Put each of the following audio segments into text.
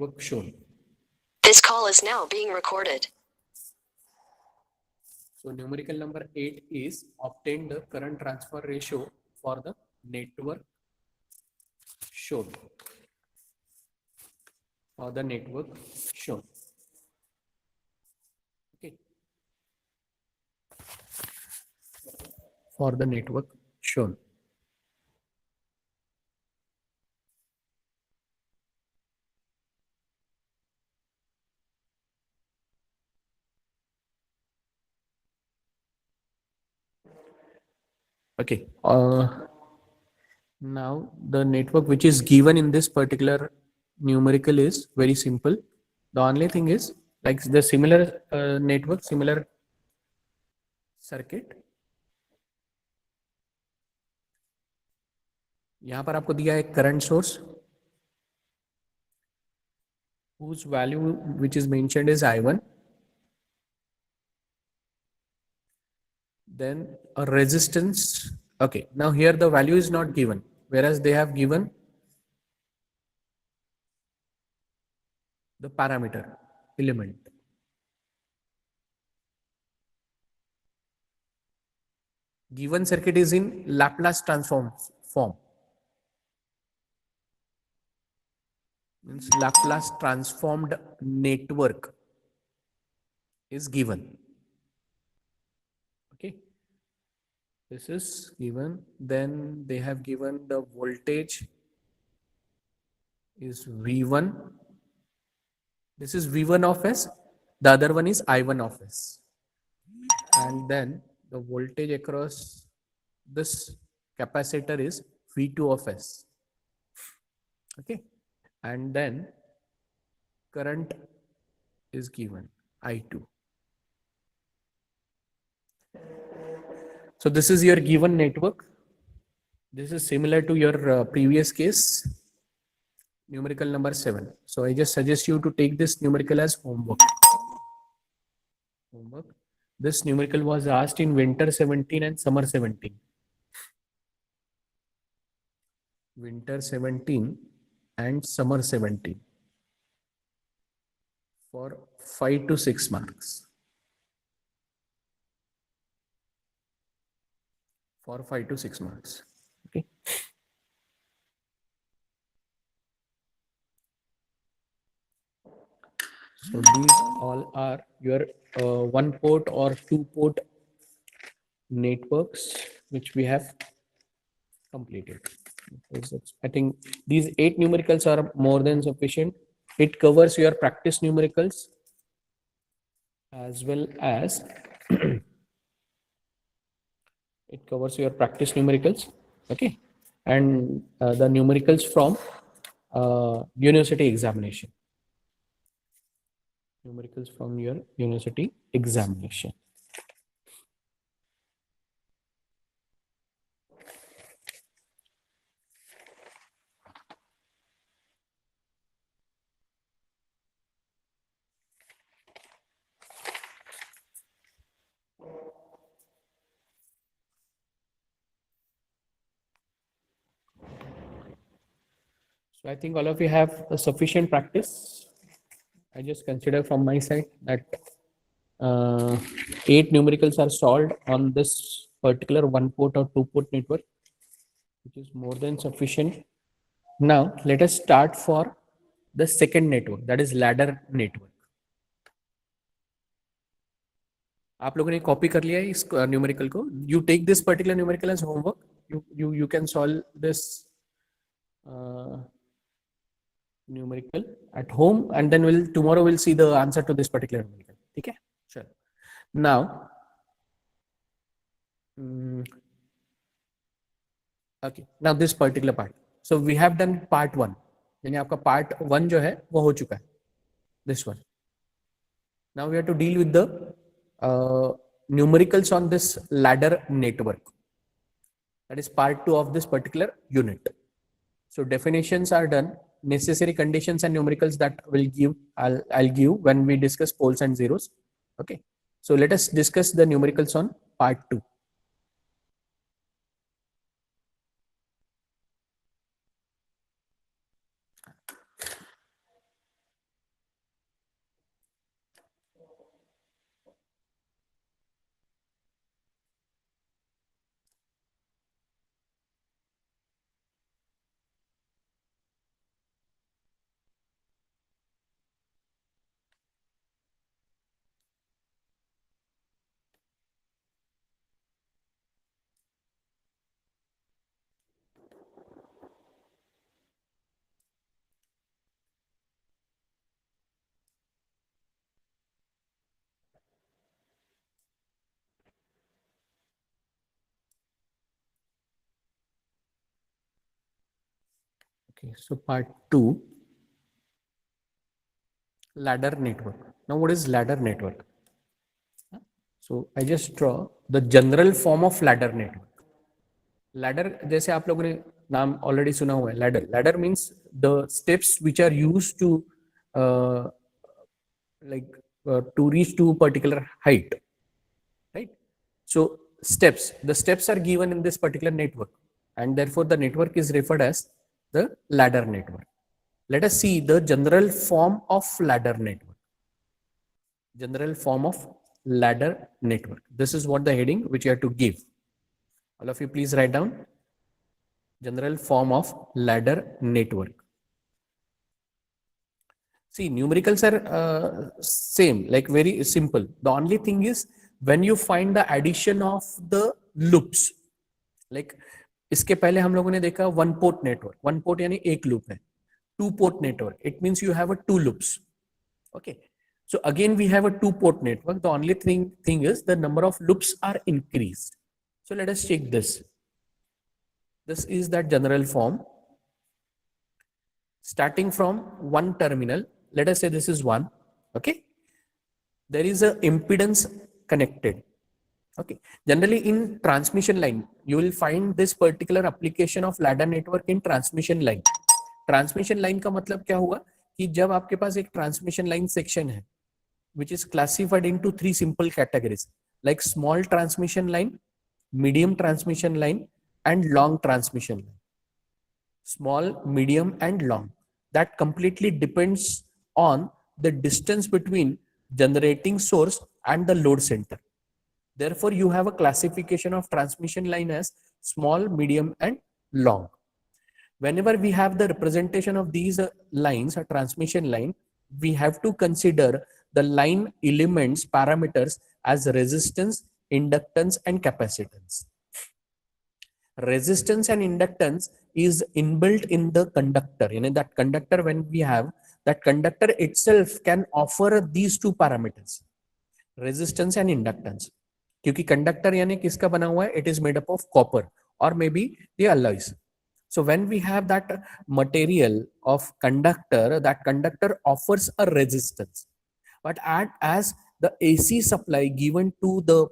Work shown. This call is now being recorded. So numerical number 8 is obtain the current transfer ratio for the network shown. For the network shown. Okay. For the network shown. Okay. Now the network which is given in this particular numerical is very simple. The only thing is like the similar network, similar circuit. यहाँ पर आपको दिया है current source whose value which is mentioned is I1. Then a resistance. Okay, now here the value is not given, whereas they have given the parameter element. Given circuit is in Laplace transform form. Means Laplace transformed network is given. Okay, this is given. Then they have given the voltage is V1. This is V1 of S. The other one is I1 of S. And then the voltage across this capacitor is V2 of S. Okay. And then current is given I2. So this is your given network. This is similar to your previous case, numerical number 7. So I just suggest you to take this numerical as homework. This numerical was asked in winter 17 and summer 17. Winter 17 and summer 17 for 5 to 6 marks. For 5 to 6 marks. Okay. So these all are your one port or two port networks which we have completed. I think these 8 numericals are more than sufficient. It covers your practice numericals as well as it covers your practice numericals. Okay. And the numericals from university examination. Numericals from your university examination. So I think all of you have a sufficient practice. I just consider from my side that 8 numericals are solved on this particular one port or two port network, which is more than sufficient. Now let us start for the second network, that is ladder network. आप लोगों ने copy कर लिया है इस numerical को. You take this particular numerical as homework. You can solve this numerical at home, and then tomorrow we'll see the answer to this particular numerical. Okay, sure. Now okay, now this particular part. So we have done part 1. यानी आपका part 1 जो है वो हो चुका है. This one. Now we have to deal with the numericals on this ladder network. That is part 2 of this particular unit. So definitions are done. Necessary conditions and numericals that will give I'll give when we discuss poles and zeros. Okay. So let us discuss the numericals on part 2. Okay, so part 2, ladder network. Now what is ladder network? So I just draw the general form of ladder network. Ladder, जैसे आप लोगों ने नाम already सुना हुआ है, ladder. Ladder means the steps which are used to uh, to reach to a particular height, right? So the steps are given in this particular network, and therefore the network is referred as the ladder network. Let us see the general form of ladder network. General form of ladder network. This is what the heading which you have to give. All of you please write down general form of ladder network. See, numericals are same, like very simple. The only thing is when you find the addition of the loops, like इसके पहले हम लोगों ने देखा one port network. One port यानी एक loop है. Two port network, it means you have a to loops. Okay, so again we have a two port network. The only thing is the number of loops are increased. So let us check this. This is that general form. Starting from one terminal, let us say this is one. Okay, there is a impedance connected. Okay, generally in transmission line you will find this particular application of ladder network in transmission line. Transmission line का मतलब क्या हुआ कि जब आपके पास एक transmission line section है which is classified into three simple categories like small transmission line, medium transmission line and long transmission line. Small, medium and long. That completely depends on the distance between generating source and the load center. Therefore, you have a classification of transmission line as small, medium and long. Whenever we have the representation of these lines, a transmission line, we have to consider the line elements parameters as resistance, inductance and capacitance. Resistance and inductance is inbuilt in the conductor. You know that conductor, when we have that conductor itself can offer these two parameters, resistance and inductance. क्योंकि conductor यानी किसका बना हुआ है? It is made up of copper or maybe the alloys. So when we have that material of conductor, that conductor offers a resistance. But as the AC supply given to the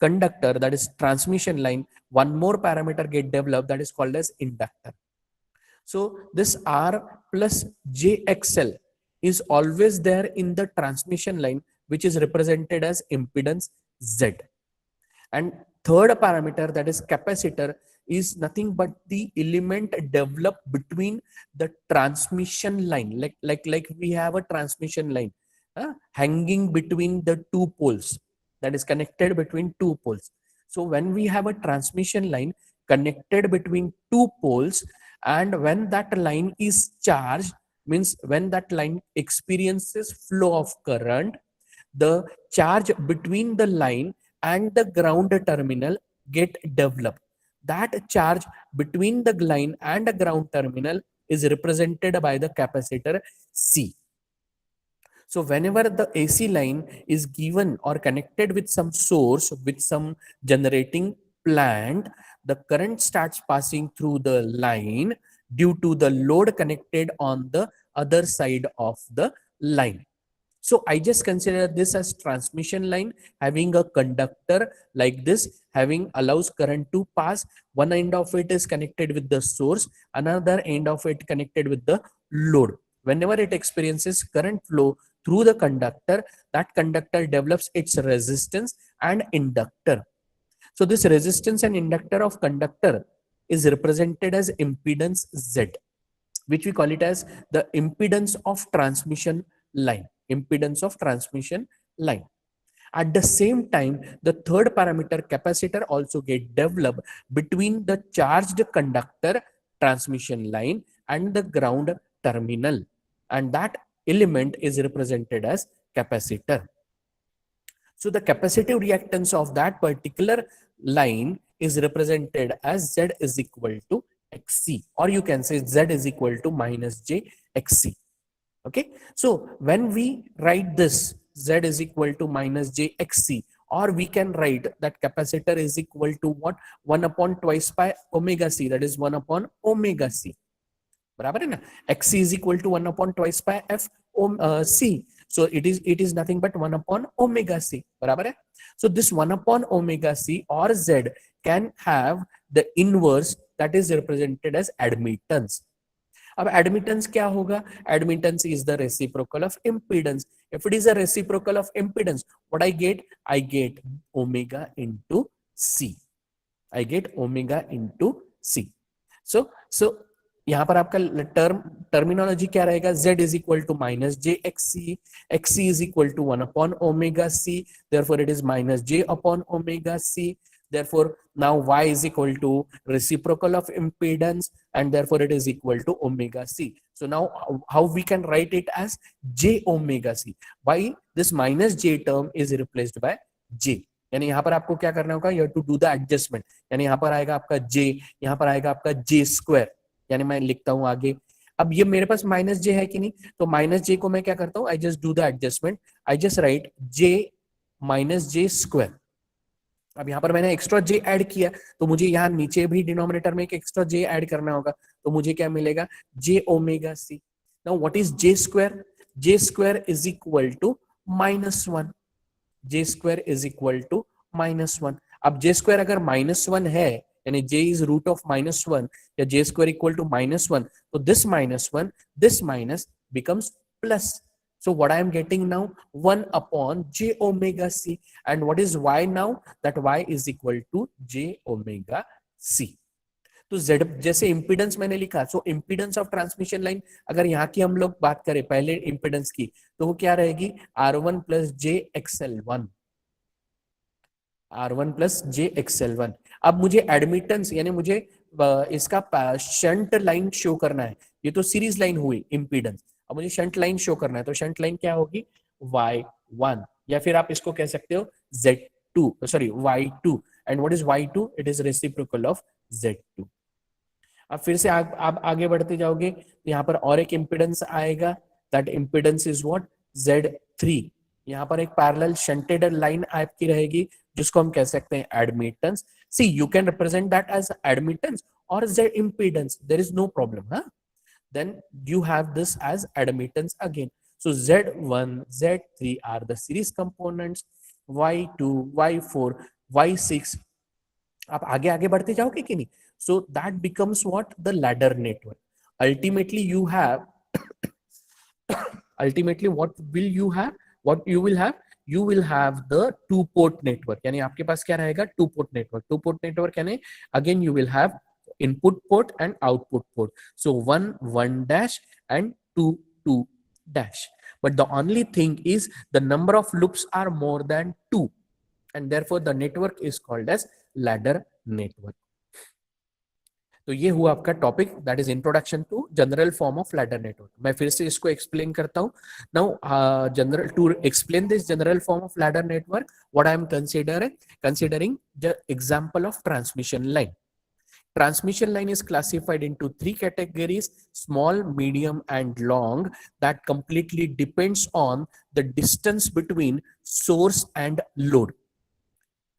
conductor, that is transmission line, one more parameter get developed that is called as inductor. So this R plus JXL is always there in the transmission line, which is represented as impedance Z. And third parameter, that is capacitor, is nothing but the element developed between the transmission line. Like we have a transmission line hanging between the two poles, that is connected between two poles. So when we have a transmission line connected between two poles, and when that line is charged, means when that line experiences flow of current, the charge between the line and the ground terminal get developed. That charge between the line and the ground terminal is represented by the capacitor C. So whenever the AC line is given or connected with some source, with some generating plant, the current starts passing through the line due to the load connected on the other side of the line. So I just consider this as transmission line having a conductor like this, having allows current to pass. One end of it is connected with the source, another end of it connected with the load. Whenever it experiences current flow through the conductor, that conductor develops its resistance and inductor. So this resistance and inductor of conductor is represented as impedance Z, which we call it as the impedance of transmission line. Impedance of transmission line. At the same time, the third parameter capacitor also get developed between the charged conductor transmission line and the ground terminal, and that element is represented as capacitor. So the capacitive reactance of that particular line is represented as Z is equal to XC, or you can say Z is equal to minus J XC. Okay, so when we write this Z is equal to minus J XC, or we can write that capacitor is equal to what? 1 upon twice pi omega C, that is 1 upon omega C. बराबर है ना, xc is equal to 1 upon twice by f c, so it is nothing but 1 upon omega c, बराबर है. So this 1 upon omega c or z can have the inverse that is represented as admittance. अब admittance क्या होगा? Admittance is the reciprocal of impedance. If it is a reciprocal of impedance, what I get omega into C. I get omega into C. So यहां पर आपका terminology क्या रहेगा? z is equal to minus J X C is equal to 1 upon omega C, therefore it is minus J upon omega C. Therefore, now y is equal to reciprocal of impedance, and therefore it is equal to omega c. So now how we can write it as j omega c? Why this minus j term is replaced by j? यानी यहाँ पर आपको क्या करना होगा? You have to do the adjustment. यानी यहाँ पर आएगा आपका j, यहाँ पर आएगा आपका j स्क्वायर. यानी मैं लिखता हूँ आगे. अब ये मेरे पास माइनस j है कि नहीं? तो माइनस j को मैं क्या करता हूँ? I just do the adjustment. I just write j minus j square. अब यहाँ पर मैंने एक्स्ट्रा j ऐड किया, तो मुझे यहाँ नीचे भी डिनोमिनेटर में एक एक्स्ट्रा j ऐड करना होगा, तो मुझे क्या मिलेगा? j omega c. Now what is j square? j square is equal to -1. j square is equal to -1. अब j स्क्वायर अगर -1 है, यानी j इज रूट ऑफ -1, या j स्क्वायर इक्वल टू -1, तो this -1, this minus becomes plus. So what I am getting now? 1 upon j omega c. And what is y now? That y is equal to j omega c. तो z जैसे impedance मैंने लिखा, सो impedance of transmission line, अगर यहाँ की हम लोग बात करें पहले इंपीडेंस की, तो वो क्या रहेगी? R1 प्लस जे XL1. R1 प्लस जे XL1. अब मुझे एडमिटेंस यानी मुझे इसका शंट लाइन शो करना है. ये तो सीरीज लाइन हुई इंपीडेंस. अब मुझे शंट लाइन शो करना है, तो शंट लाइन क्या होगी? Y1, या फिर आप इसको कह सकते हो Z2, sorry Y2. And what is Y2? It is reciprocal of Z2. अब फिर से आप आगे बढ़ते जाओगे, तो यहाँ पर और एक इंपीडेंस आएगा. That impedance is what? Z3. यहाँ पर एक पैरेलल शंटेड लाइन आपकी रहेगी, जिसको हम कह सकते हैं admittance. See you can represent that as admittance और Z impedance. There is no problem, huh? Then you have this as admittance again. So Z1, Z3 are the series components. Y2, Y4, Y6. आप आगे आगे बढ़ते जाओगे कि नहीं? So that becomes what? The ladder network. Ultimately you have ultimately what will you have? What you will have? You will have the two port network. यानी आपके पास क्या रहेगा? Two port network. Two port network यानी again you will have input port and output port. So 1 dash and 2 dash. But the only thing is the number of loops are more than 2, and therefore the network is called as ladder network. तो ये हुआ आपका topic, that is introduction to general form of ladder network. मैं फिर से इसको explain करता हूँ. Now general to explain this general form of ladder network, what I am considering the example of transmission line. Transmission line is classified into 3 categories: small, medium, and long, that completely depends on the distance between source and load.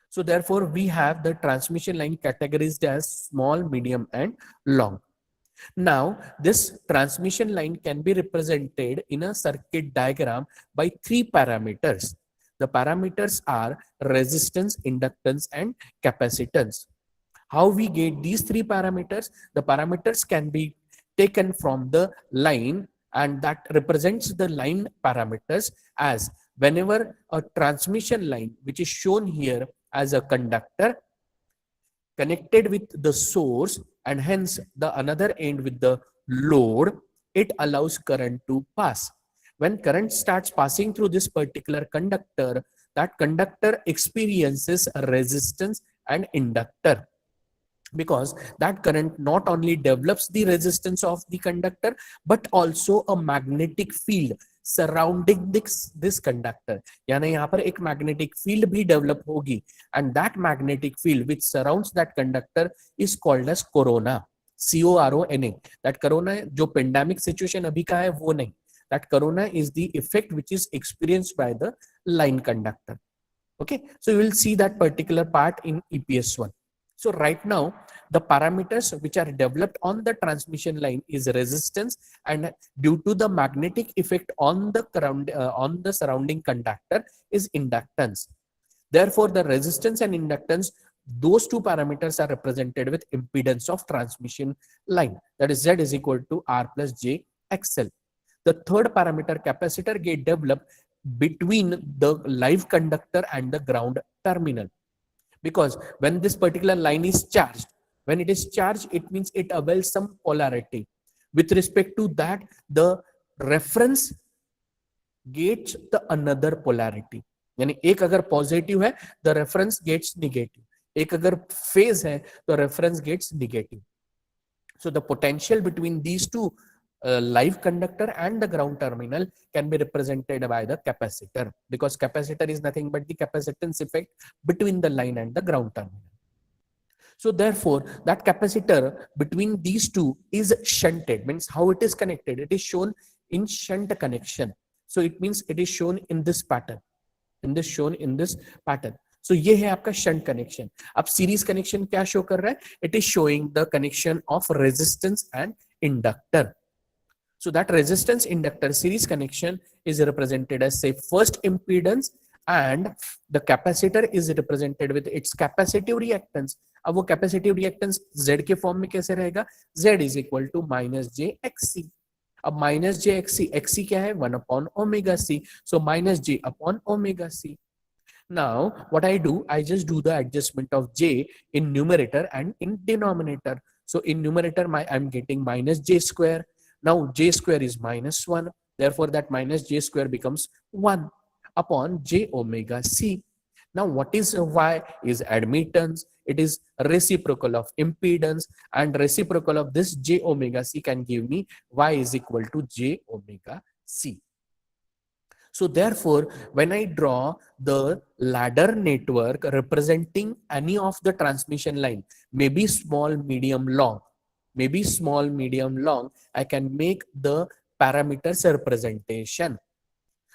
So therefore we have the transmission line categorized as small, medium, and long. Now this transmission line can be represented in a circuit diagram by 3 parameters. The parameters are resistance, inductance, and capacitance. How we get these 3 parameters? The parameters can be taken from the line, and that represents the line parameters as whenever a transmission line, which is shown here as a conductor, connected with the source and hence the another end with the load, it allows current to pass. When current starts passing through this particular conductor, that conductor experiences a resistance and inductor, because that current not only develops the resistance of the conductor but also a magnetic field surrounding this conductor. यानी यहाँ पर एक magnetic field भी develop होगी, and that magnetic field which surrounds that conductor is called as corona. CORONA. That corona जो pandemic situation अभी का है वो नहीं. That corona is the effect which is experienced by the line conductor. Okay, so you will see that particular part in EPS 1. So right now, the parameters which are developed on the transmission line is resistance, and due to the magnetic effect on the ground, on the surrounding conductor is inductance. Therefore, the resistance and inductance, those two parameters are represented with impedance of transmission line. That is Z is equal to R plus J XL. The third parameter, capacitor, get developed between the live conductor and the ground terminal. Because when this particular line is charged, when it is charged, it means it avails some polarity. With respect to that, the reference gets the another polarity. यानी एक अगर positive है, the reference gets negative. एक अगर phase है, तो reference gets negative. So the potential between these two, live conductor and the ground terminal, can be represented by the capacitor, because capacitor is nothing but the capacitance effect between the line and the ground terminal. So therefore, that capacitor between these two is shunted, means how it is connected. It is shown in shunt connection. So it means it is shown in this pattern. Shown in this pattern. So ये है आपका shunt connection. अब series connection क्या show कर रहा है? It is showing the connection of resistance and inductor. So that resistance inductor series connection is represented as, say, first impedance, and the capacitor is represented with its capacitive reactance. अब वो capacitive reactance Z के form में कैसे रहेगा? Z is equal to minus j xc. अब minus j xc, xc क्या है? 1 upon omega c. So minus j upon omega c. Now what I do, I just do the adjustment of j in numerator and in denominator. So in numerator, I'm getting minus j square. Now j square is minus 1. Therefore that minus j square becomes 1 upon j omega c. Now what is y? Is admittance. It is reciprocal of impedance, and reciprocal of this j omega c can give me y is equal to j omega c. So therefore, when I draw the ladder network representing any of the transmission line, maybe small, medium, long, I can make the parameters representation.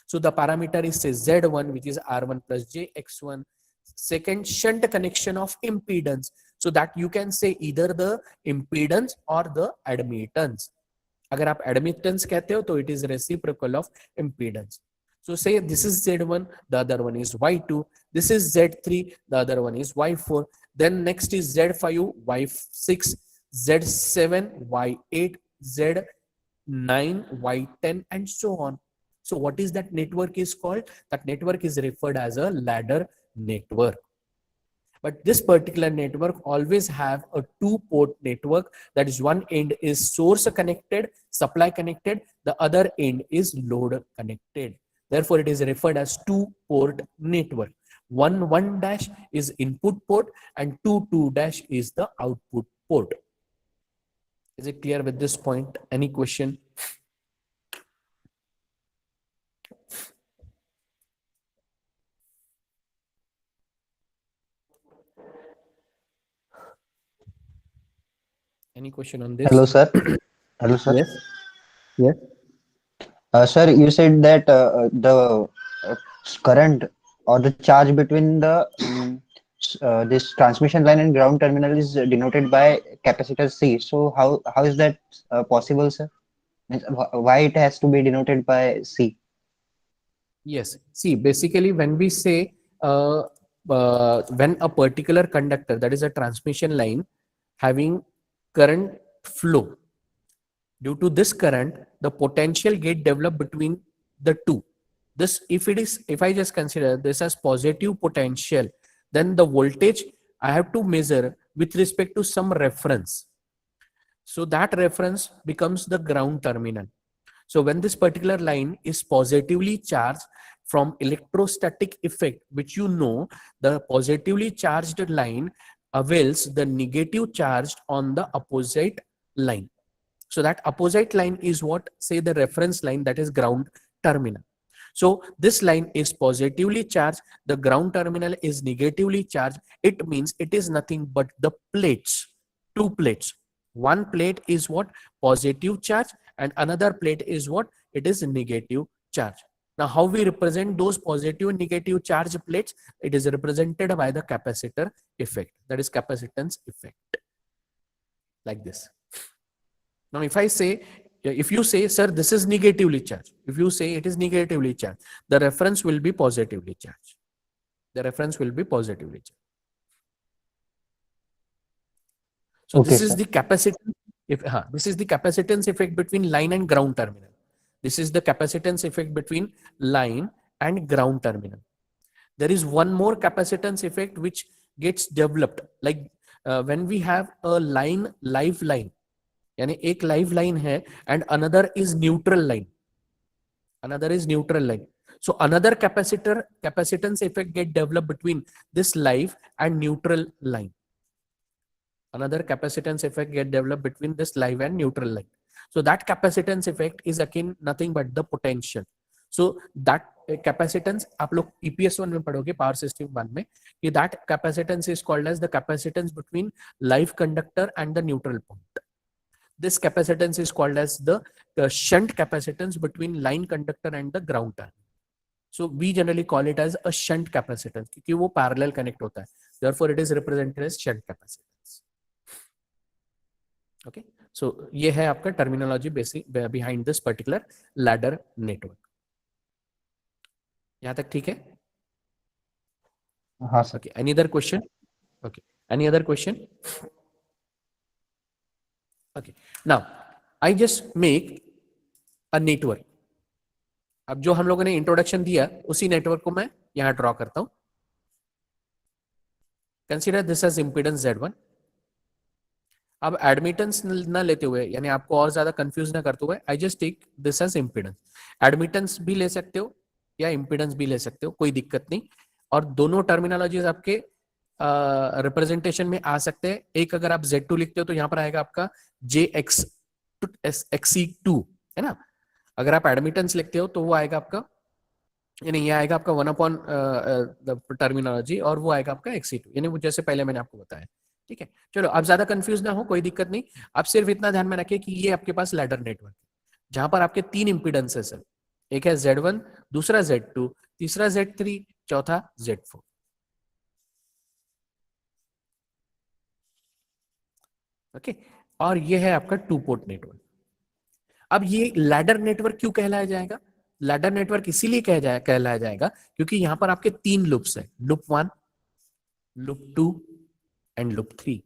So the parameter is, say, Z1, which is R1 plus J X1. Second, shunt connection of impedance. So that you can say either the impedance or the admittance. अगर आप admittance कहते हो, तो it is reciprocal of impedance. So say this is Z1, the other one is Y2. This is Z3, the other one is Y4. Then next is Z5, Y6, Z7, Y8, Z9, Y10, and so on. So what is that network is called? That network is referred as a ladder network. But this particular network always have a two-port network. That is, one end is source connected, supply connected. The other end is load connected. Therefore, it is referred as two-port network. 1 dash is input port and 2 dash is the output port. Is it clear with this point? Any question? Any question on this? Hello, sir. Hello, sir. Yes. Yes. Sir, you said that the current or the charge between the this transmission line and ground terminal is denoted by capacitor C. So how is that possible, sir? Means why it has to be denoted by C? Yes. See, basically, when we say when a particular conductor, that is a transmission line, having current flow, due to this current, the potential get developed between the two. This, if I just consider this as positive potential, then the voltage I have to measure with respect to some reference. So that reference becomes the ground terminal. So when this particular line is positively charged, from electrostatic effect, which you know, the positively charged line avails the negative charge on the opposite line. So that opposite line is what? Say the reference line, that is ground terminal. So this line is positively charged, the ground terminal is negatively charged. It means it is nothing but the plates, two plates. One plate is what? Positive charge, and another plate is what? It is negative charge. Now, how we represent those positive and negative charge plates? It is represented by the capacitor effect. That is capacitance effect. Like this. Now, if you say, sir, this is negatively charged. If you say it is negatively charged, the reference will be positively charged. The reference will be positively charged. So Okay, this is sir. the capacitance. This is the capacitance effect between line and ground terminal. This is the capacitance effect between line and ground terminal. There is one more capacitance effect which gets developed, like when we have a line, live line, यानी एक live line है and another is neutral line. Another is neutral line. So another capacitance effect get developed between this live and neutral line. Another capacitance effect get developed between this live and neutral line. So that capacitance effect is again nothing but the potential. So that capacitance आप लोग EPS 1 में पढ़ोगे, power system 1 में, कि that capacitance is called as the capacitance between live conductor and the neutral point. This capacitance is called as the shunt capacitance between line conductor and the ground terminal. So we generally call it as a shunt capacitance क्योंकि वो parallel connect होता है. Therefore, it is represented as shunt capacitance. Okay, so ये है आपका terminology basic behind this particular ladder network. यहाँ तक ठीक है? हाँ sir. Okay, any other question? Okay, any other question? Okay, now I just make a network. अब जो हम लोगों ने इंट्रोडक्शन दिया उसी नेटवर्क को मैं यहां ड्रॉ करता हूं. Consider this as impedance Z1. अब एडमिटेंस ना लेते हुए, यानी आपको और ज्यादा कंफ्यूज ना करते हुए, I just take this as impedance. Admittance भी ले सकते हो या इंपीडेंस भी ले सकते हो, कोई दिक्कत नहीं. और दोनों टर्मिनोलॉजीज आपके रिप्रेजेंटेशन में आ सकते हैं. एक अगर आप Z2 लिखते हो तो यहाँ पर आएगा आपका JXC2, है ना. अगर आप एडमिटेंस लिखते हो तो वो आएगा आपका, यानी ये आएगा आपका 1 द टर्मिनोलॉजी और वो आएगा आपका XC2, यानी वो जैसे पहले मैंने आपको बताया. ठीक है, चलो आप ज्यादा कंफ्यूज ना हो, कोई दिक्कत नहीं. आप सिर्फ इतना ध्यान में रखें कि ये आपके पास लैडर नेटवर्क है जहां पर आपके 3 इंपीडेंसेस है. एक है Z1, दूसरा Z2, तीसरा Z3, चौथा Z4. ओके, और ये है आपका 2 पोर्ट नेटवर्क. अब ये लैडर नेटवर्क क्यों कहलाया जाएगा? लैडर नेटवर्क इसीलिए कहलाया जाएगा क्योंकि यहां पर आपके 3 लूप्स है, loop 1, loop 2 and loop 3.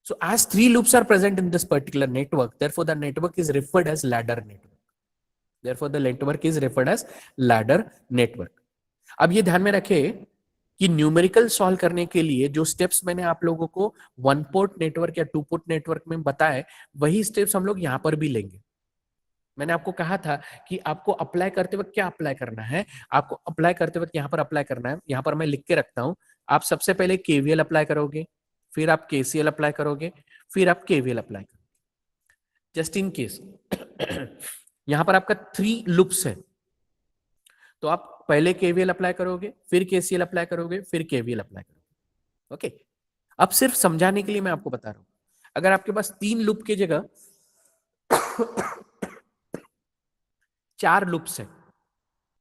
So as 3 loops are present in this particular network, therefore the network is referred as ladder network. Therefore the network is referred as ladder network. अब ये ध्यान में रखें कि न्यूमेरिकल सॉल्व करने के लिए जो स्टेप्स मैंने आप लोगों को 1 पोर्ट नेटवर्क या 2 पोर्ट नेटवर्क में बताए, वही स्टेप्स हम लोग यहां पर भी लेंगे. मैंने आपको कहा था कि आपको अप्लाई करते वक्त क्या अप्लाई करना है. आपको अप्लाई करते वक्त यहां पर अप्लाई करना है. यहां पर मैं लिख के रखता हूं. आप सबसे पहले KVL अप्लाई करोगे, फिर आप KCL अप्लाई करोगे, फिर आप KVL अप्लाई करोगे. जस्ट इन केस यहां पर आपका 3 लूप्स है तो आप पहले KVL अप्लाई करोगे, फिर KCL अप्लाई करोगे, फिर KVL अप्लाई करोगे. ओके, अब सिर्फ समझाने के लिए मैं आपको बता रहा हूं. अगर आपके पास 3 लूप की जगह 4 लूप्स है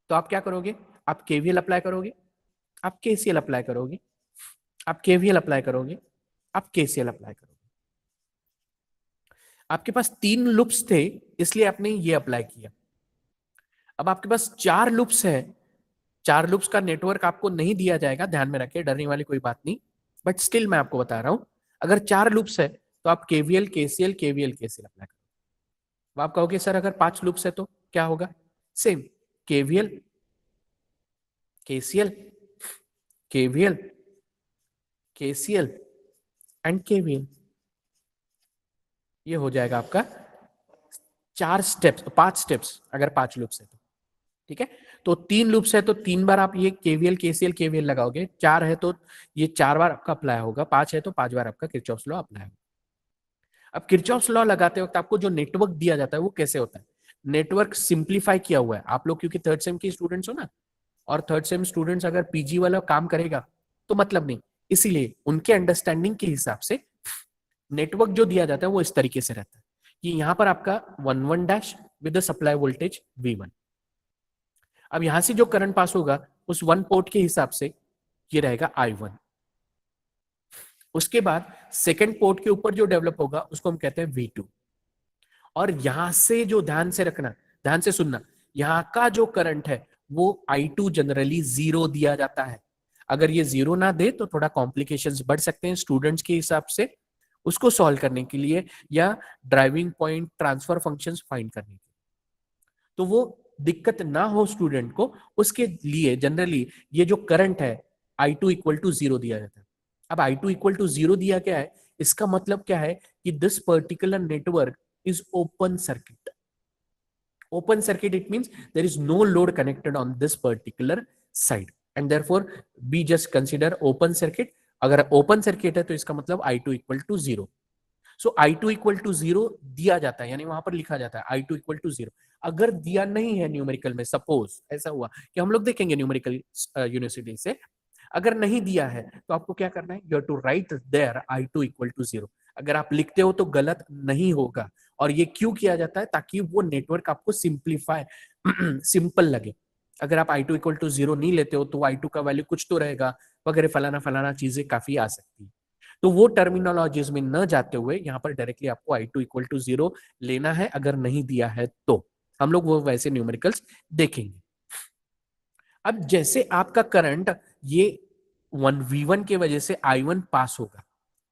तो आप क्या करोगे? आप KVL अप्लाई करोगे, आप KCL अप्लाई करोगे, आप KVL अप्लाई करोगे, आप KCL अप्लाई करोगे. आपके पास 3 लूप्स थे इसलिए आपने ये अप्लाई किया. अब आपके पास 4 लूप्स है. 4 लूप्स का नेटवर्क आपको नहीं दिया जाएगा, ध्यान में रखिए, डरने वाली कोई बात नहीं. बट स्टिल मैं आपको बता रहा हूं, अगर 4 लूप्स है तो आप KVL KCL KVL KCL apply करोगे. आप कहोगे सर अगर 5 लूप्स है तो क्या होगा? Same, KVL KCL KVL KCL and KVL. ये हो जाएगा आपका 5 स्टेप्स अगर 5 लूप्स है तो. ठीक है, तो 3 लूप्स है तो 3 बार आप ये KVL KCL KVL लगाओगे. 4 है तो ये 4 बार आपका अप्लाई होगा. 5 है तो 5 बार आपका किरचॉफ्स लॉ अप्लाई होगा. अब किरचॉफ्स लॉ लगाते वक्त आपको जो नेटवर्क दिया जाता है वो कैसे होता है? नेटवर्क सिंप्लीफाई किया हुआ है. आप लोग क्योंकि 3rd सेम के स्टूडेंट्स हो ना, और 3rd सेम स्टूडेंट्स अगर PG वाला काम करेगा तो मतलब नहीं, इसीलिए उनके अंडरस्टैंडिंग के हिसाब से नेटवर्क जो दिया जाता है वो इस तरीके से रहता है कि यहाँ पर आपका 1 1 dash with the supply voltage V1, अब यहां से जो करंट पास होगा उस वन पोर्ट के हिसाब से ये रहेगा I1। उसके बाद सेकेंड पोर्ट के ऊपर जो डेवलप होगा उसको हम कहते हैं V2। और यहां से जो ध्यान से रखना, ध्यान से सुनना, यहां का जो करंट है वो I2 जनरली 0 दिया जाता है। अगर ये 0 ना दे तो थोड़ा कॉम्प्लिकेशंस बढ़ सकते हैं स्टूडेंट्स के हिसाब से, उसको सॉल्व करने के लिए या driving point transfer functions find करने के लिए। तो वो दिक्कत ना हो स्टूडेंट को, उसके लिए जनरली ये जो करंट है I2 इक्वल टू 0 दिया जाता है। अब I2 इक्वल टू 0 दिया क्या है, इसका मतलब क्या है कि this particular network is open circuit. Open circuit, it means there is no load connected on this particular side and therefore we just consider open circuit. अगर open circuit है तो इसका मतलब I2 equal to 0. So I2 equal to 0 दिया जाता है, यानी वहां पर लिखा जाता है I2 equal to 0। अगर दिया नहीं है न्यूमेरिकल में, सपोज ऐसा हुआ कि हम लोग देखेंगे न्यूमेरिकल यूनिवर्सिटी से, अगर नहीं दिया है तो आपको क्या करना है, you have to write there I2 equal to 0। अगर आप लिखते हो तो गलत नहीं होगा। और ये क्यों किया जाता है, ताकि वो नेटवर्क आपको सिंप्लीफाई सिंपल लगे। अगर आप I2 इक्वल टू 0 नहीं लेते हो तो I2 का वैल्यू कुछ तो रहेगा वगैरह, फलाना फलाना चीजें काफी आ सकती है। तो वो टर्मिनोलॉजीज में न जाते हुए यहाँ पर डायरेक्टली आपको I2 इक्वल टू 0 लेना है, अगर नहीं दिया है तो हम लोग वो वैसे न्यूमेरिकल्स देखेंगे। अब जैसे आपका करंट ये 1V1 के वजह से I1 पास होगा,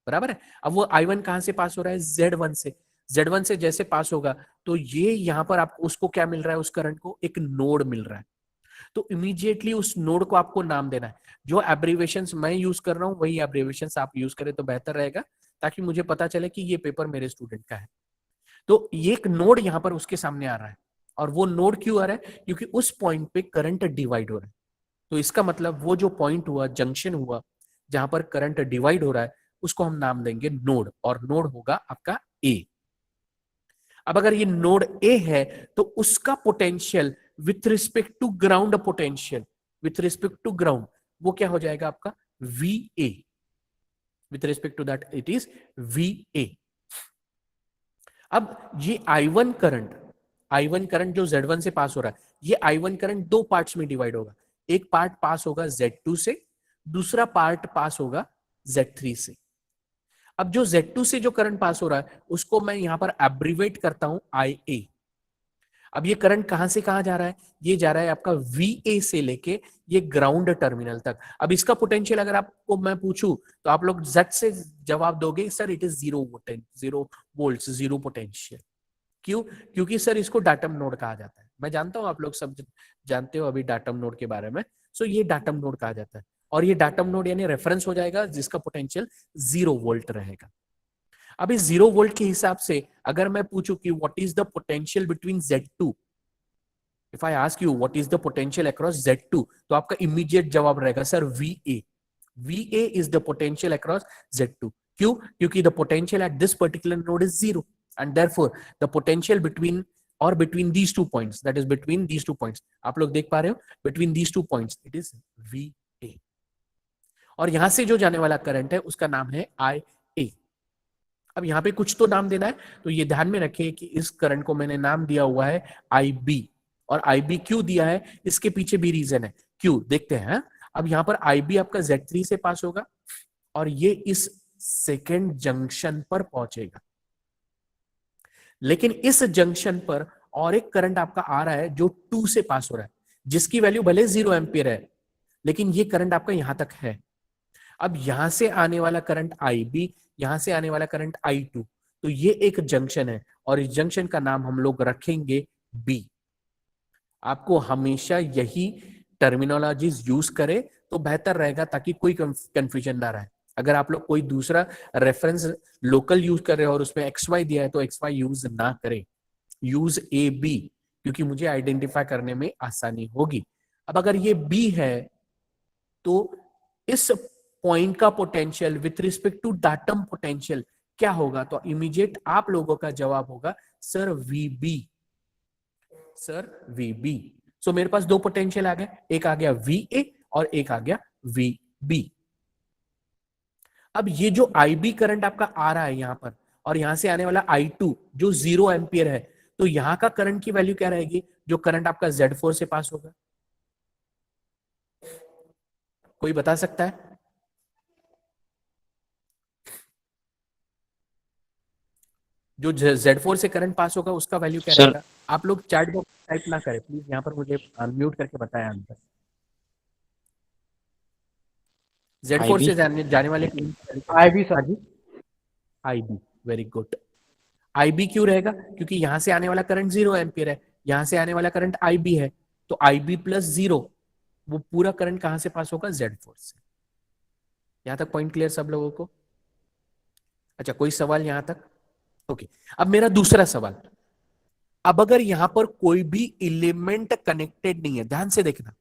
बराबर है। अब वो I1 कहां से पास हो रहा है, Z1 से। Z1 से जैसे पास होगा तो ये यहां पर आपको उसको क्या मिल रहा है, उस करंट को एक नोड मिल रहा है। तो इमीडिएटली उस नोड को आपको नाम देना है। जो एब्रिविएशंस मैं यूज कर रहा हूं वही एब्रिविएशंस आप यूज करें तो बेहतर रहेगा, ताकि मुझे पता चले कि ये पेपर मेरे स्टूडेंट का है। तो ये एक नोड यहां पर उसके सामने आ रहा है, और वो नोड क्यों आ रहा है, क्योंकि उस पॉइंट पे करंट डिवाइड हो रहा है। तो इसका मतलब वो जो पॉइंट हुआ, जंक्शन हुआ, जहां पर करंट डिवाइड हो रहा है, उसको हम नाम देंगे नोड, और नोड होगा आपका ए। अब अगर ये नोड ए है तो उसका potential with respect to ground potential, with respect to ground, वो क्या हो जाएगा आपका V A. With respect to that it is V A. अब ये I1 करंट जो Z1 से पास हो रहा है, ये I1 करंट दो पार्ट्स में डिवाइड होगा। एक पार्ट पास होगा Z2 से, दूसरा पार्ट पास होगा Z3 से। अब जो Z2 से जो करंट पास हो रहा है उसको मैं यहां पर एब्रीवेट करता हूं IA। अब ये करंट कहां से कहां जा रहा है, ये जा रहा है आपका VA से लेके ये ग्राउंड टर्मिनल तक। अब इसका पोटेंशियल अगर आपको मैं पूछूं तो आप लोग झट से जवाब दोगे, sir it is 0 volts, 0 potential. क्यों, क्योंकि सर इसको डाटम नोड कहा जाता है। मैं जानता हूं आप लोग सब जानते हो अभी डाटम नोड के बारे में। सो ये डाटम नोड कहा जाता है, और ये डाटम नोड यानी रेफरेंस हो जाएगा जिसका पोटेंशियल 0 वोल्ट रहेगा। अब इस 0 वोल्ट के हिसाब से अगर मैं पूछूं कि what is the potential between Z2, if I ask you what is the potential across Z2, तो आपका इमीडिएट जवाब रहेगा sir VA। VA is the potential across Z2। क्यों, क्योंकि the potential at this particular node is 0 and therefore the potential between these two points, that is between these two points, आप लोग देख पा रहे हो, between these two points it is VA। और यहां से जो जाने वाला करंट है उसका नाम है IA। अब यहां पे कुछ तो नाम देना है, तो ये ध्यान में रखिए कि इस करंट को मैंने नाम दिया हुआ है IB। और IB क्यों दिया है, इसके पीछे भी रीजन है, क्यों देखते हैं। अब यहां पर IB आपका Z3 से पास होगा और ये इस सेकेंड जंक्शन पर पहुंचेगा। लेकिन इस जंक्शन पर और एक करंट आपका आ रहा है जो 2 से पास हो रहा है, जिसकी वैल्यू भले 0 एम्पियर है, लेकिन ये करंट आपका यहां तक है। अब यहां से आने वाला करंट IB, यहां से आने वाला करंट I2, तो ये एक जंक्शन है और इस जंक्शन का नाम हम लोग रखेंगे B। आपको हमेशा यही टर्मिनोलॉजीज यूज करें तो बेहतर रहेगा, ताकि कोई कंफ्यूजन ना रहे। अगर आप लोग कोई दूसरा रेफरेंस लोकल यूज कर रहे हो और उसमें XY दिया है तो XY यूज ना करें, यूज AB, क्योंकि मुझे आइडेंटिफाई करने में आसानी होगी। अब अगर ये B है तो इस पॉइंट का potential with respect to datum potential क्या होगा, तो इमीडिएट आप लोगों का जवाब होगा sir VB, sir VB। So मेरे पास दो पोटेंशियल आ गए, एक आ गया VA और एक आ गया VB। अब ये जो IB करंट आपका आ रहा है यहां पर, और यहां से आने वाला I2 जो 0 एम्पियर है, तो यहां का करंट की वैल्यू क्या रहेगी, जो करंट आपका Z4 से पास होगा, कोई बता सकता है? जो Z4 से करंट पास होगा उसका वैल्यू क्या सर रहेगा? आप लोग चैट बॉक्स टाइप ना करें प्लीज, यहाँ पर मुझे अनम्यूट करके बताएं आंसर। Z4 से जाने वाले IB हाँ सर। जी, IB, वेरी गुड। IB क्यों रहेगा? क्योंकि यहाँ से आने वाला करंट 0 एम्पियर है, यहाँ से आने वाला करंट IB है, तो IB प्लस 0 वो पूरा करंट कहां से पास होगा? Z4 से। यहां तक पॉइंट क्लियर सब लोगों को? अच्छा, कोई सवाल यहां तक? ओके, अब मेरा दूसरा सवाल, अब अगर यहां पर कोई भी एलिमेंट कनेक्टेड नहीं है, ध्यान से देखना,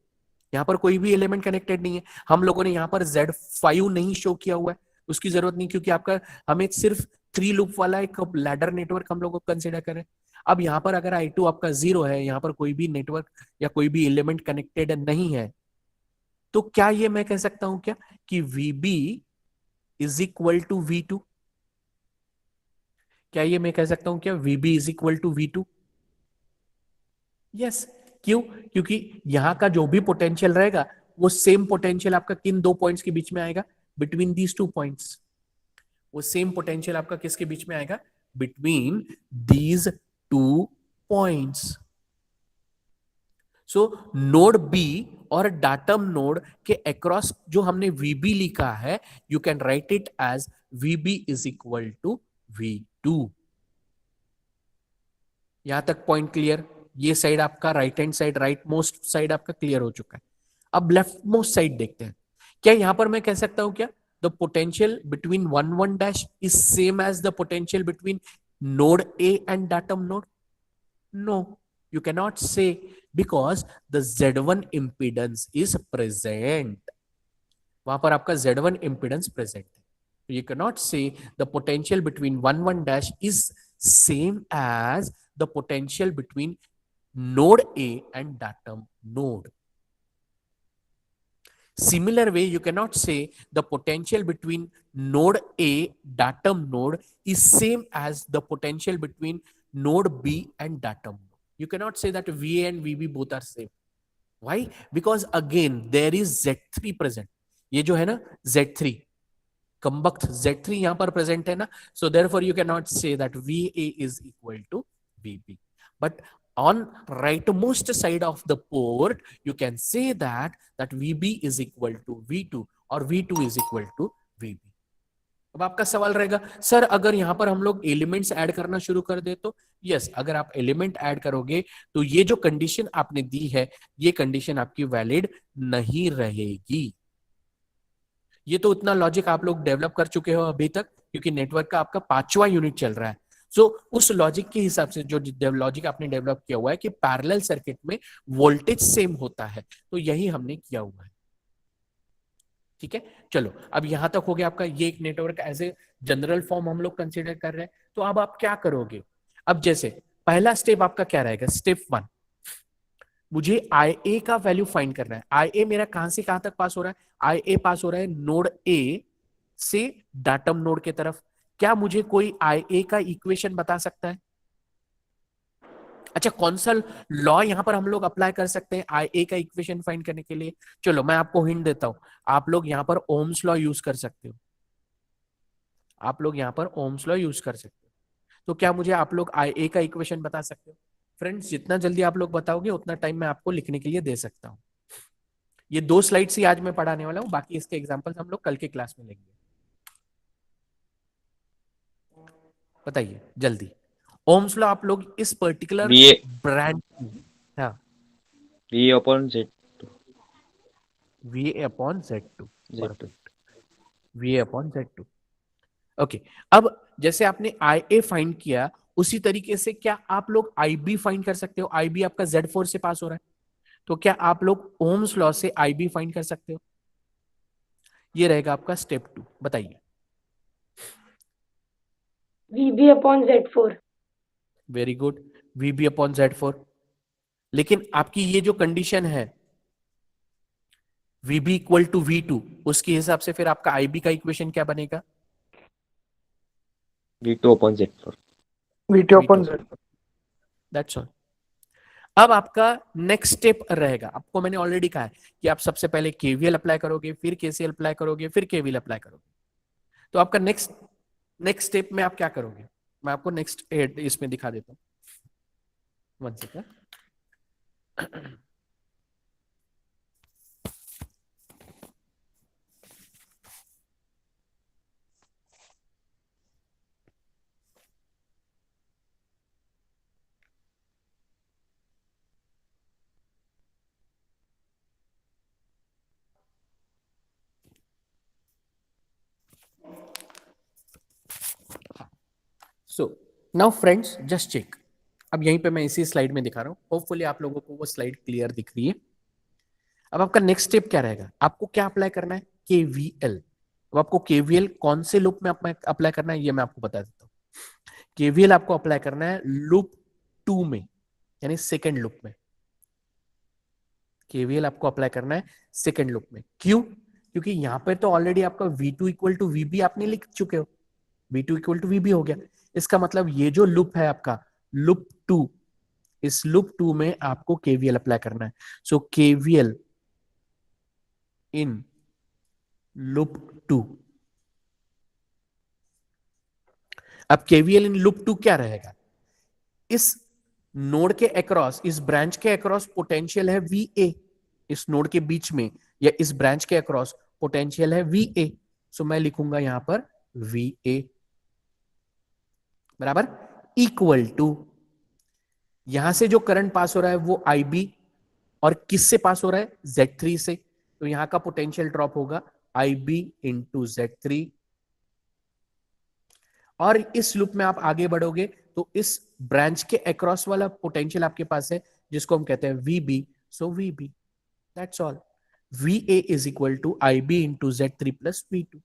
यहां पर कोई भी एलिमेंट कनेक्टेड नहीं है, हम लोगों ने यहां पर Z5 नहीं शो किया हुआ है, उसकी जरूरत नहीं, क्योंकि आपका हमें सिर्फ 3 लूप वाला एक लैडर नेटवर्क हम लोग को कंसिडर करें। अब यहां पर अगर I2 आपका 0 है, यहां पर कोई भी नेटवर्क या कोई भी एलिमेंट कनेक्टेड नहीं है, तो क्या ये मैं कह सकता हूं क्या कि VB is equal to V2? क्या ये मैं कह सकता हूं क्या VB is equal to V2? Yes. क्यों? क्योंकि यहां का जो भी पोटेंशियल रहेगा वो सेम पोटेंशियल आपका किन दो पॉइंट्स के बीच में आएगा? Between these 2 points. वो सेम पोटेंशियल आपका किसके बीच में आएगा? Between these 2 points. So node B और डाटम नोड के अक्रॉस जो हमने VB लिखा है, you can write it as VB is equal to V2। यहां तक पॉइंट क्लियर? ये साइड आपका right hand side, right most side आपका क्लियर हो चुका है। अब लेफ्ट मोस्ट साइड देखते हैं। क्या यहां पर मैं कह सकता हूं क्या the potential between 1 dash is same as the potential between node A and datum node? No, you cannot say, because the Z1 impedance is present. वहां पर आपका Z1 impedance present है। You cannot say the potential between 1 dash is same as the potential between node A and datum node. Similar way, you cannot say the potential between node A datum node is same as the potential between node B and datum node. You cannot say that VA and VB both are same. Why? Because again there is Z3 present. ये जो है ना Z3, कंबक्ट Z3 यहां पर present है ना, so therefore you cannot say that VA is equal to VB. But on rightmost side of the port, you can say that VB is equal to V2 or V2 is equal to VB. अब आपका सवाल रहेगा, sir अगर यहां पर हम लोग elements add करना शुरू कर दे तो? यस, अगर आप एलिमेंट ऐड करोगे तो ये जो कंडीशन आपने दी है, ये कंडीशन आपकी वैलिड नहीं रहेगी। ये तो उतना लॉजिक आप लोग डेवलप कर चुके हो अभी तक, क्योंकि नेटवर्क का आपका 5वां यूनिट चल रहा है। सो उस लॉजिक के हिसाब से जो लॉजिक आपने डेवलप किया हुआ है कि पैरेलल सर्किट में वोल्टेज सेम होता है, तो यही हमने किया हुआ है। ठीक है, चलो अब यहां तक हो गया आपका। ये एक network as a general form हम लोग कंसीडर कर रहे हैं। तो अब आप क्या करोगे? अब जैसे पहला स्टेप आपका क्या रहेगा? स्टेप 1, मुझे IA का वैल्यू फाइंड करना है। IA मेरा कहां से कहां तक पास हो रहा है? IA पास हो रहा है नोड A से डाटम नोड के तरफ। क्या मुझे कोई IA का इक्वेशन बता सकता है? अच्छा, कौन सा लॉ यहां पर हम लोग अप्लाई कर सकते हैं IA का इक्वेशन फाइंड करने के लिए? चलो मैं आपको हिंट देता हूं, आप लोग यहां पर ओम्स लॉ यूज कर सकते हो। आप लोग यहां पर ओम्स लॉ यूज कर सकते हो। तो क्या मुझे आप लोग IA का इक्वेशन बता सकते हो? फ्रेंड्स, जितना जल्दी आप लोग बताओगे उतना टाइम मैं आपको लिखने के लिए दे सकता हूं। ये 2 स्लाइड्स ही आज मैं पढ़ाने वाला हूं, बाकी इसके एग्जांपल्स हम लोग कल के क्लास में लेंगे। बताइए जल्दी। ओम्स लॉ आप लोग इस पर्टिकुलर VA ब्रांड, हाँ, VA upon Z2 VA upon Z2, Z2 perfect, VA upon Z2। Okay, अब जैसे आपने IA फाइंड किया, उसी तरीके से क्या आप लोग IB फाइंड कर सकते हो? IB आपका Z4 से पास हो रहा है, तो क्या आप लोग ओम्स लॉ से IB फाइंड कर सकते हो? ये रहेगा आपका स्टेप 2। बताइए। VB upon Z4। Very good, VB upon Z4। लेकिन आपकी ये जो कंडीशन है VB इक्वल टू V2, उसके हिसाब से फिर आपका IB का इक्वेशन क्या बनेगा? V2 upon Z4 V2 upon Z। That's all. अब आपका नेक्स्ट स्टेप रहेगा, आपको मैंने ऑलरेडी कहा है कि आप सबसे पहले केवीएल अप्लाई करोगे, फिर केसीएल अप्लाई करोगे, फिर केवीएल अप्लाई करोगे। तो आपका नेक्स्ट नेक्स्ट स्टेप में आप क्या करोगे, मैं आपको नेक्स्ट इसमें दिखा देता हूं। One second. So now friends just check, अब यहीं पे मैं इसी स्लाइड में दिखा रहा हूं, होपफुली आप लोगों को वो स्लाइड क्लियर दिख रही है। अब आपका नेक्स्ट स्टेप क्या रहेगा, आपको क्या अप्लाई करना है, केवीएल। अब आपको केवीएल कौन से लूप में अप्लाई करना है ये मैं आपको बता देता हूँ। केवीएल आपको अप्लाई करना है लूप 2 में, यानी सेकेंड लूप में। केवीएल आपको अप्लाई करना है सेकेंड लूप में। क्यों? क्योंकि यहां पे तो ऑलरेडी आपका V2 इक्वल टू VB आपने लिख चुके हो, V2 इक्वल टू VB हो गया। इसका मतलब ये जो लूप है आपका लूप 2, इस लूप 2 में आपको केवीएल अप्लाई करना है। सो केवीएल इन लूप 2। अब केवीएल इन लूप 2 क्या रहेगा, इस नोड के अक्रॉस, इस ब्रांच के अक्रॉस पोटेंशियल है VA, इस नोड के बीच में या इस ब्रांच के अक्रॉस पोटेंशियल है VA। सो मैं लिखूंगा यहां पर VA बराबर इक्वल टू, यहां से जो करंट पास हो रहा है वो IB, और किससे पास हो रहा है, Z3 से। तो यहां का पोटेंशियल ड्रॉप होगा IB इंटू Z3। और इस लूप में आप आगे बढ़ोगे तो इस ब्रांच के अक्रॉस वाला पोटेंशियल आपके पास है जिसको हम कहते हैं VB। So VB, that's all. VA is equal to IB into Z3 plus V2,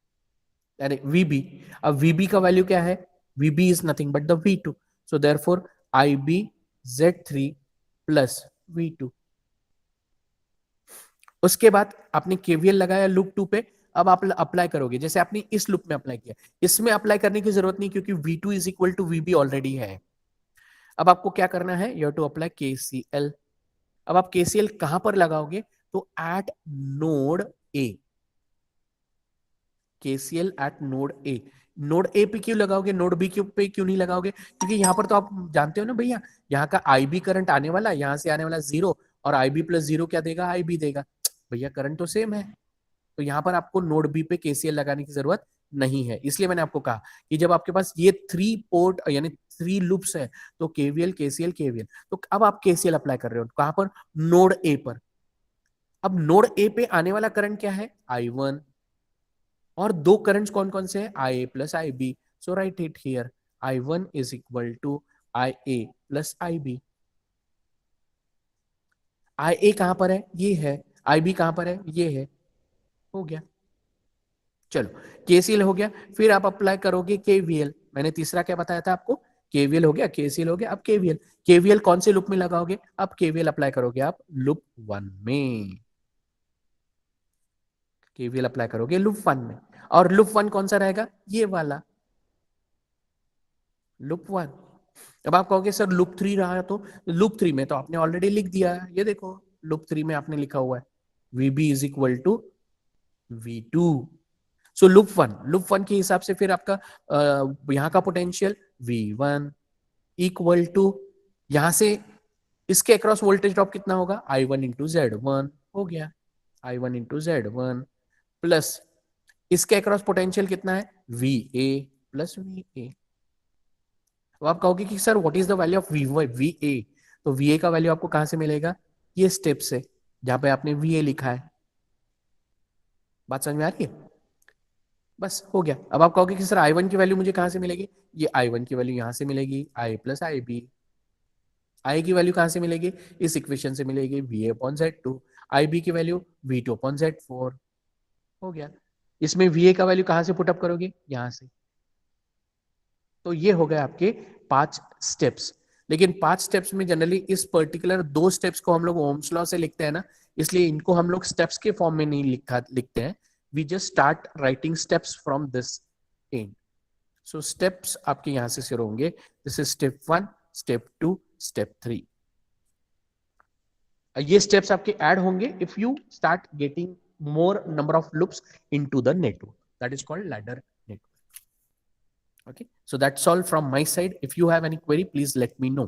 यानी VB। अब VB का वैल्यू क्या है, VB is nothing but the V2। So therefore IB Z3 plus V2। उसके बाद आपने केवीएल लगाया लूप 2 पे, अब आप अप्लाई करोगे जैसे आपने इस लूप में अप्लाई किया, इसमें अप्लाई करने की जरूरत नहीं क्योंकि V2 is equal to VB already है। अब आपको क्या करना है, you have to apply KCL। अब आप KCL कहां पर लगाओगे, तो at node A। KCL at node A। Node A पे क्यों लगाओगे, नोड B पे क्यों नहीं लगाओगे, क्योंकि यहां पर तो आप जानते हो ना भैया, यहाँ का IB करंट आने वाला, यहां से आने वाला 0, और IB प्लस 0 क्या देगा, IB देगा। भैया करंट तो सेम है, तो यहां पर आपको नोड बी पे केसीएल लगाने की जरूरत नहीं है। इसलिए मैंने आपको कहा कि जब आपके पास ये 3 पोर्ट यानी 3 लूप्स है तो केवीएल केसीएल केवीएल। तो अब आप केसीएल अप्लाई कर रहे हो कहां पर, नोड ए पर। अब नोड ए पे आने वाला करंट क्या है, I1, और दो करंट्स कौन कौन से हैं, IA plus IB। So write it here, I1 is equal to IA plus IB। IA कहां पर है, ये है, IB कहां पर है, ये है, हो गया। चलो केसीएल हो गया, फिर आप अप्लाई करोगे केवीएल। मैंने तीसरा क्या बताया था आपको, केवीएल हो गया, केसीएल हो गया, अब केवीएल। केवीएल कौन से लूप में लगाओगे, अब केवीएल अप्लाई करोगे आप लूप 1 में। केवीएल अप्लाई करोगे लूप 1 में, और लूप 1 कौन सा रहेगा, ये वाला लूप 1। अब आप कहोगे सर लूप 3 रहा, तो लूप 3 में तो आपने ऑलरेडी लिख दिया, ये देखो लूप 3 में आपने लिखा हुआ है VB is equal to V2। So loop one के हिसाब से फिर आपका यहां का पोटेंशियल V1 इक्वल टू, यहां से इसके अक्रॉस वोल्टेज ड्रॉप कितना होगा, I1 इंटू Z1 हो गया, I1 इंटू Z1 प्लस इसके अक्रॉस पोटेंशियल कितना है, VA प्लस VA। अब आप कहोगे कि sir what is the value of VA, तो VA का वैल्यू आपको कहां से मिलेगा, ये स्टेप से जहां पे आपने VA लिखा है। बात समझ में आ रही है, बस हो गया। अब आप कहोगे कि सर I1 की वैल्यू मुझे कहां से मिलेगी, ये I1 की वैल्यू यहां से मिलेगी, I प्लस IB। I की वैल्यू कहां से मिलेगी, इस इक्वेशन से मिलेगी, VA अपॉन Z2। IB की वैल्यू V2 अपॉन Z4 हो गया। इसमें VA का वैल्यू कहां से पुटअप करोगे, यहां से। तो ये हो गए आपके 5 स्टेप्स। लेकिन 5 स्टेप्स में जनरली इस पर्टिकुलर 2 स्टेप्स को हम लोग ओम्स लॉ से लिखते हैं ना, इसलिए इनको हम लोग स्टेप्स के फॉर्म में नहीं लिखते हैं। We just start writing steps from this end. So steps आपके यहां से शुरू होंगे, this is step 1, step 2, step 3। ये स्टेप्स आपके ऐड होंगे if you start getting more number of loops into the network, that is called ladder network. Okay, so that's all from my side. If you have any query, please let me know.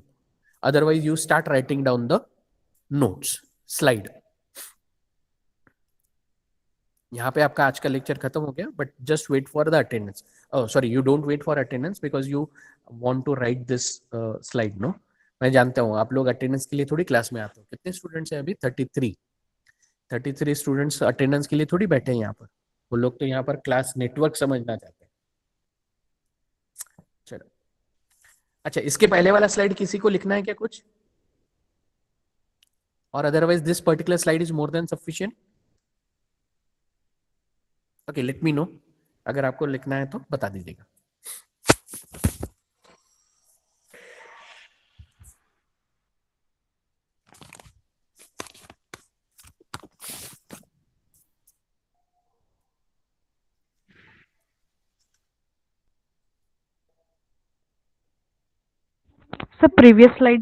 Otherwise, you start writing down the notes slide. यहाँ पे आपका आज का lecture खत्म हो गया, but just wait for the attendance. Sorry, you don't wait for attendance because you want to write this slide. No, मैं जानता हूँ आप लोग अटेंडेंस के लिए थोड़ी क्लास में आते हो. कितने स्टूडेंट्स हैं अभी? 33 स्टूडेंट्स अटेंडेंस के लिए थोड़ी बैठे हैं यहाँ पर. वो लोग तो यहाँ पर क्लास नेटवर्क समझना चाहते हैं. चलो, अच्छा, इसके पहले वाला स्लाइड किसी को लिखना है क्या कुछ? और otherwise this particular slide is more than sufficient. Okay, let me know. अगर आपको लिखना है तो बता दीजिएगा. Sir, previous slide.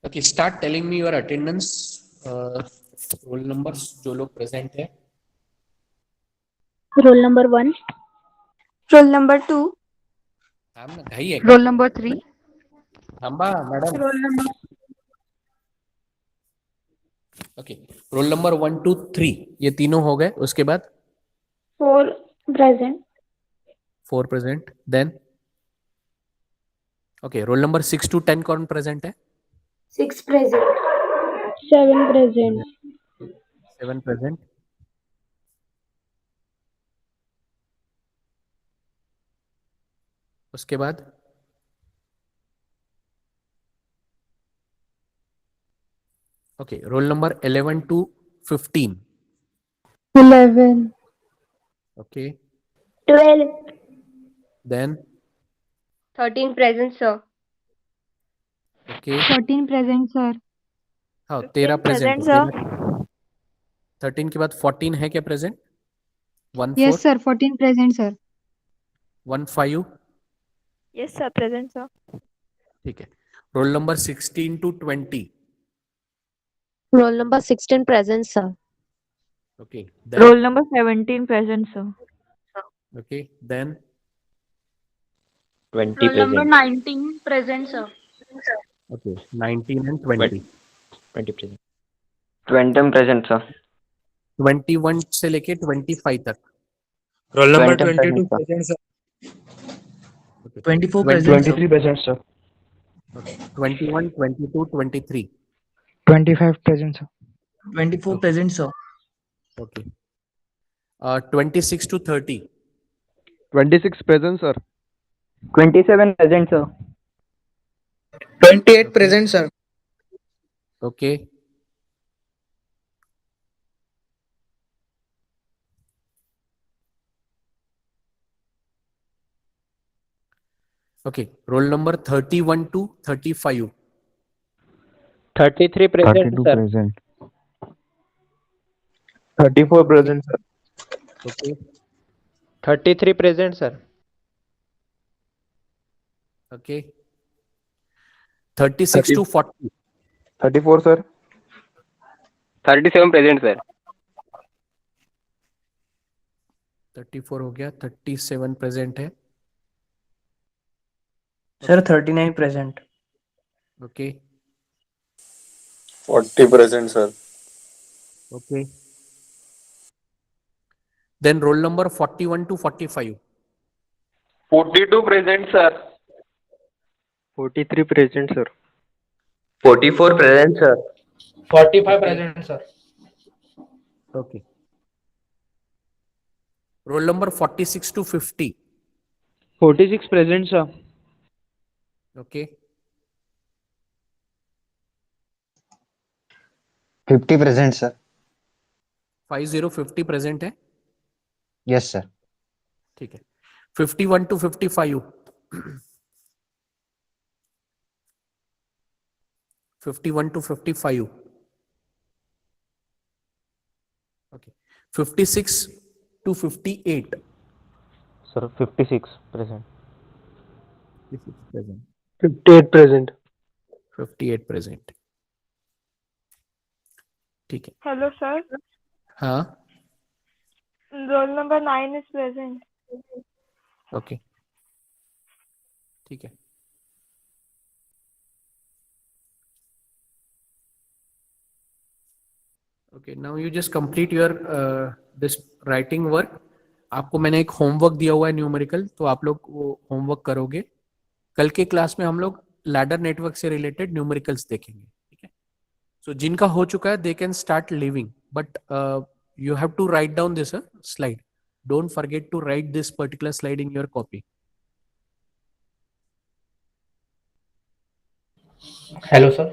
Okay, start telling me your attendance, roll numbers जो लोग प्रेजेंट है. Roll number 1. Roll number 2. हम ना घाई है. Roll number 3. थांबा madam. Roll number okay, roll number 1 2 3 ये तीनों हो गए. उसके बाद 4 present. 4 present. Then okay, roll number 6 to 10 कौन प्रेजेंट है? 6 present. 7 present. 7 प्रेजेंट. उसके बाद okay, roll number 11 to 15. 11. Okay, 12. Then 13 present, sir. Okay, 14 present, sir. हाँ 13 प्रेजेंट. 15 sir. 13 के बाद 14 है क्या present? 1 Yes, 4 sir. 14 present, sir. 1 5. Yes, sir. Present, sir. ठीक है. रोल नंबर 16 to 20. Roll number 16 present, sir. Okay, Roll number 17 present, sir. Okay, then 20 Roll number present. 19 present, sir. Okay, 19 and 20. 20 present. 20 present, sir. 21 से लेके 25 तक. Roll number 20 22 present, sir. Okay. 24 20 present, sir. 23 present, sir. Okay. 21 22 23. 25 present, sir. 24 present, sir. Okay. 26 to 30. 26 present, sir. 27 present, sir. 28 present, sir. Okay. Okay. Roll number 31 to 35. 33 present, 32 sir. present. 34 present, sir. Okay. 33 present, sir. Okay. 36 to 40. 34, sir. 37 present, sir. 34 हो गया. 37 present है. Sir, 39 present. Okay. 40 present, sir. Okay. Then roll number 41 to 45. 42 present, sir. 43 present, sir. 44 present, sir. 45 present, sir. Okay. Roll number 46 to 50. 46 present, sir. Okay. 50 present, sir. 50 present है. Yes, sir. ठीक है. 51 to 55. 51 to 55. Okay. 56 to 58. Sir, 56 present. 56 present. 58 present. 58 present. ठीक है. Hello, sir. हाँ. Roll number 9 is present. Okay. ठीक है. Okay, now you just complete your this writing work. आपको मैंने एक होमवर्क दिया हुआ है न्यूमेरिकल, तो आप लोग वो होमवर्क करोगे. कल के क्लास में हम लोग लैडर नेटवर्क से रिलेटेड न्यूमेरिकल्स देखेंगे. ठीक है. सो जिनका हो चुका है they can start living, but you have to write down this slide. Don't forget to write this particular slide in your copy. Hello, sir.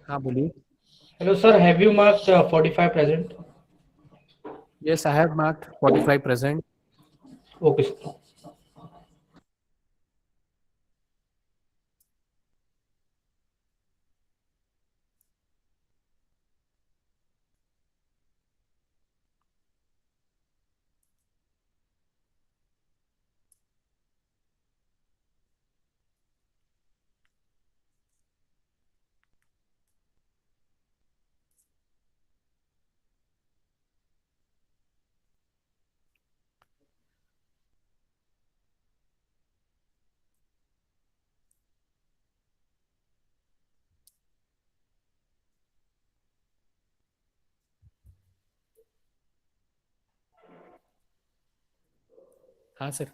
हाँ बोलिए. Hello, sir. Have you marked 45 present? Yes, I have marked 45 present. Okay, sir. हाँ sir.